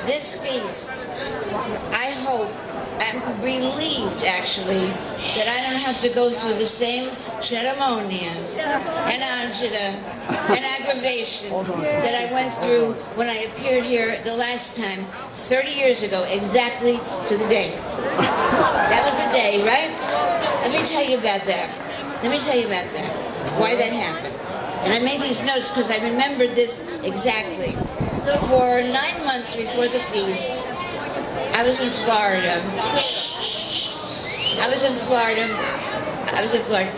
this feast, I hope, I'm relieved actually, that I don't have to go through the same ceremonia and agita and aggravation that I went through when I appeared here the last time, 30 years ago, exactly to the day. That was the day, right? Let me tell you about that. Why that happened. And I made these notes because I remembered this exactly. For 9 months before the feast, I was in Florida.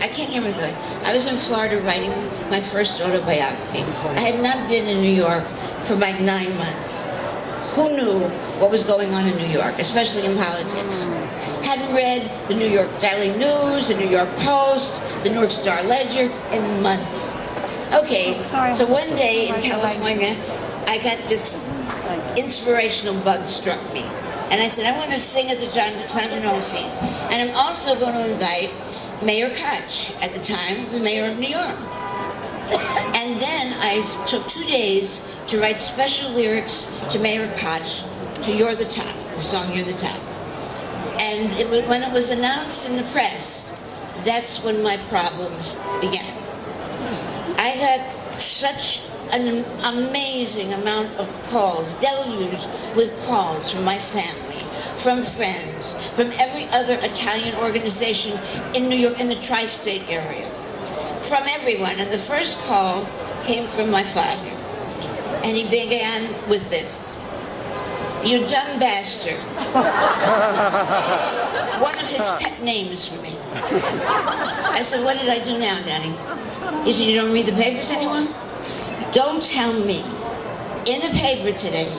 I can't hear myself. I was in Florida writing my first autobiography. I had not been in New York for like 9 months. Who knew what was going on in New York, especially in politics? Hadn't read the New York Daily News, the New York Post, the New York Star Ledger in months. Okay, so one day in California, I got this inspirational bug struck me. And I said, I want to sing at the San Gennaro Feast. And I'm also going to invite Mayor Koch, at the time, the mayor of New York. And then I took 2 days to write special lyrics to Mayor Koch, to You're the Top, the song You're the Top. And when it was announced in the press, that's when my problems began. I got such an amazing amount of calls, deluged with calls from my family, from friends, from every other Italian organization in New York, in the tri-state area, from everyone. And the first call came from my father. And he began with this: "You dumb bastard." One of his pet names for me. I said, "What did I do now, Daddy?" He said, "You don't read the papers anymore? Don't tell me in the paper today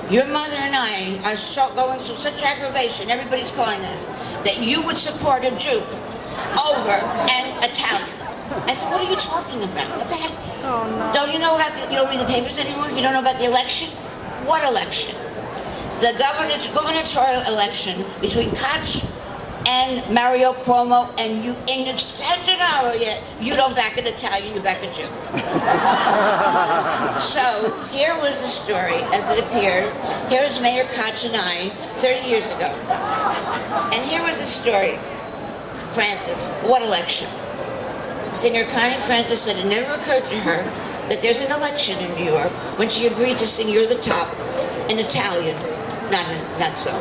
your mother and I are going through such aggravation, everybody's calling us, that you would support a Jew over an Italian." I said, "What are you talking about? What the heck? Oh, no. Don't you know you don't read the papers anymore? You don't know about the election?" "What election?" "The gubernatorial election between Koch and Mario Cuomo, and you in San Gennaro yet. You don't back an Italian, you back a Jew." So here was the story as it appeared. Here's Mayor Koch and I 30 years ago. And here was the story. Francis, what election? Singer Connie Francis said it never occurred to her that there's an election in New York when she agreed to sing You're the Top in Italian, not so,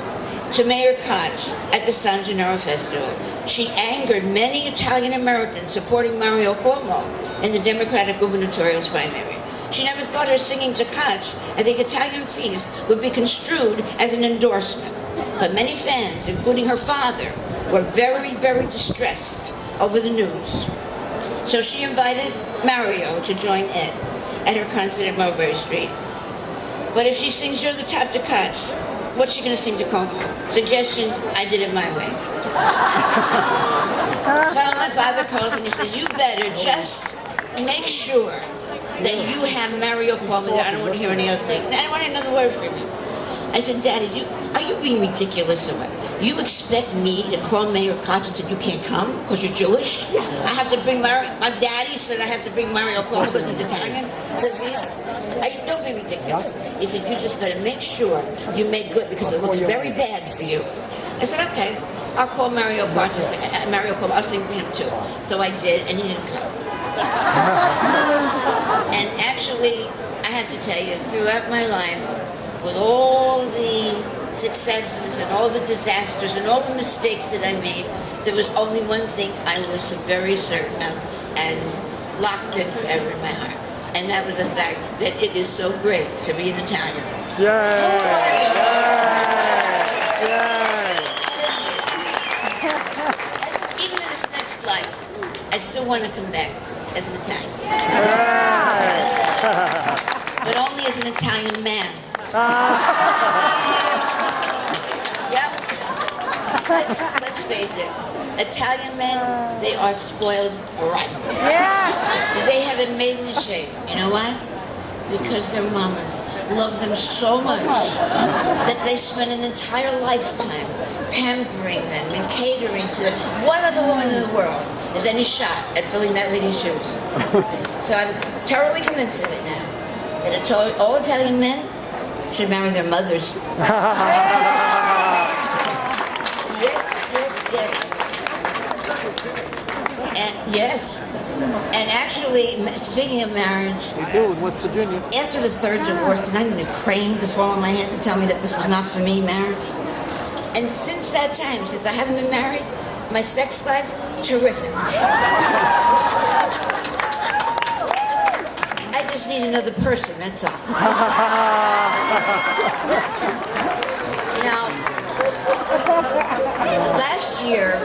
to Mayor Koch at the San Gennaro Festival. She angered many Italian Americans supporting Mario Cuomo in the Democratic gubernatorial primary. She never thought her singing to Koch at the Italian feast would be construed as an endorsement. But many fans, including her father, were very, very distressed over the news. So she invited Mario to join in at her concert at Mulberry Street. But if she sings You're the Top to Koch, what's she going to sing to Cuomo? Suggestion, I did it my way. So my father calls and he says, "You better just make sure that you have Mario Cuomo there. I don't want to hear any other thing. I don't want another word from you." I said, "Daddy, are you being ridiculous or what? You expect me to call Mayor Koch and say you can't come because you're Jewish? I have to bring Mario. My daddy said I have to bring Mario Cuomo because he's Italian to the feast. Don't be ridiculous." He said, "You just better make sure you make good because it looks very bad for you." I said, "Okay, I'll call Mario Koch and say, Mario Cuomo, I'll sing to him too." So I did, and he didn't come. And actually, I have to tell you, throughout my life, with all the successes and all the disasters and all the mistakes that I made, there was only one thing I was very certain of and locked in forever in my heart. And that was the fact that it is so great to be an Italian. Yay! Even in this next life, I still want to come back as an Italian. But only as an Italian man. Yep. Let's face it. Italian men, they are spoiled rotten. Yeah. They have it made in the shape. You know why? Because their mamas love them so much that they spend an entire lifetime pampering them and catering to them. What other woman in the world has any shot at filling that lady's shoes? So I'm thoroughly convinced of it now. That all Italian men should marry their mothers. Yes, yes, yes. And yes. And actually, speaking of marriage, We do in West Virginia. after the third divorce, did I need a crane to fall on my head to tell me that this was not for me, marriage? And since that time, since I haven't been married, my sex life, terrific. I just need another person, that's all. Now, last year,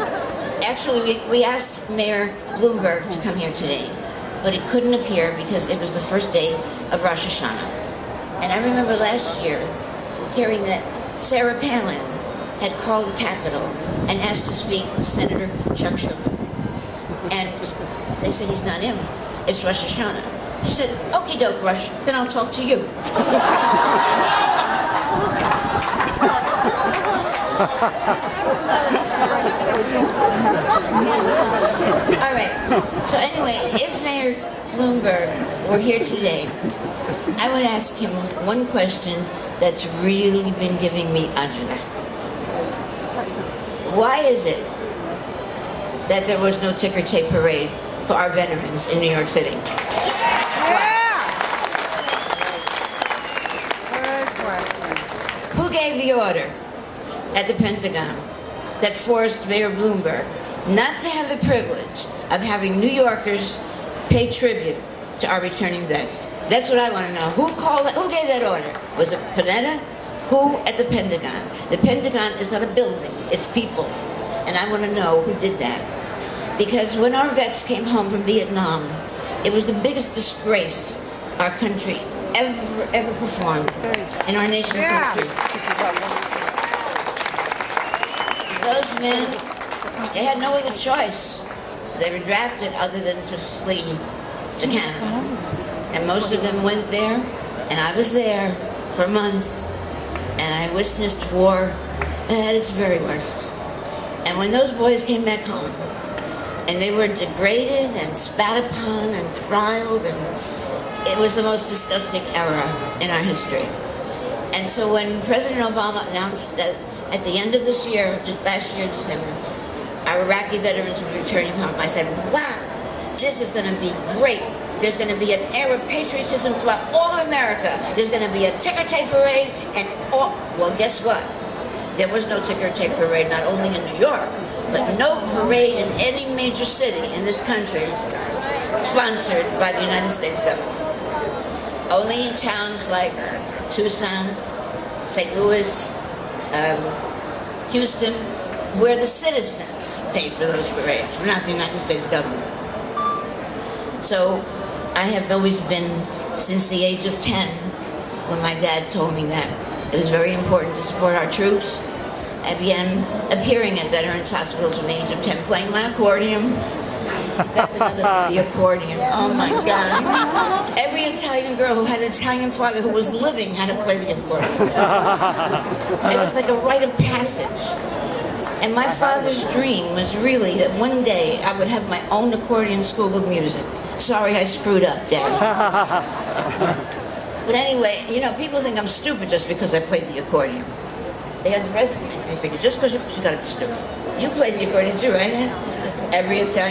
actually, we asked Mayor Bloomberg to come here today, but he couldn't appear because it was the first day of Rosh Hashanah. And I remember last year hearing that Sarah Palin had called the Capitol and asked to speak with Senator Chuck Schumer. And they said, he's not in. It's Rosh Hashanah. She said, okie doke, Rush, then I'll talk to you. All right. So anyway, if Mayor Bloomberg were here today, I would ask him one question that's really been giving me agita. Why is it that there was no ticker tape parade for our veterans in New York City? Who gave the order at the Pentagon that forced Mayor Bloomberg not to have the privilege of having New Yorkers pay tribute to our returning vets? That's what I want to know. Who gave that order? Was it Panetta? Who at the Pentagon? The Pentagon is not a building, it's people. And I want to know who did that. Because when our vets came home from Vietnam, it was the biggest disgrace our country ever performed in our nation's history. Those men, they had no other choice. They were drafted other than to flee to Canada. And most of them went there, and I was there for months, and I witnessed war at its very worst. And when those boys came back home, and they were degraded and spat upon and defied, and it was the most disgusting era in our history. And so when President Obama announced that at the end of this year, just last year, December, our Iraqi veterans were returning home, I said, wow, this is going to be great. There's going to be an air of patriotism throughout all of America. There's going to be a ticker tape parade, and all. Well, guess what? There was no ticker tape parade, not only in New York, but no parade in any major city in this country sponsored by the United States government. Only in towns like Tucson, St. Louis, Houston, where the citizens paid for those parades, not the United States government. So I have always been, since the age of 10, when my dad told me that it was very important to support our troops, I began appearing at veterans hospitals from the age of 10, playing my accordion. That's another thing, the accordion. Oh my God. Every Italian girl who had an Italian father who was living had to play the accordion. It was like a rite of passage. And my father's dream was really that one day I would have my own accordion school of music. Sorry I screwed up, Daddy. But anyway, you know, people think I'm stupid just because I played the accordion. They had the resume. They figured just because you got to be stupid. You played the accordion too, right? Every Italian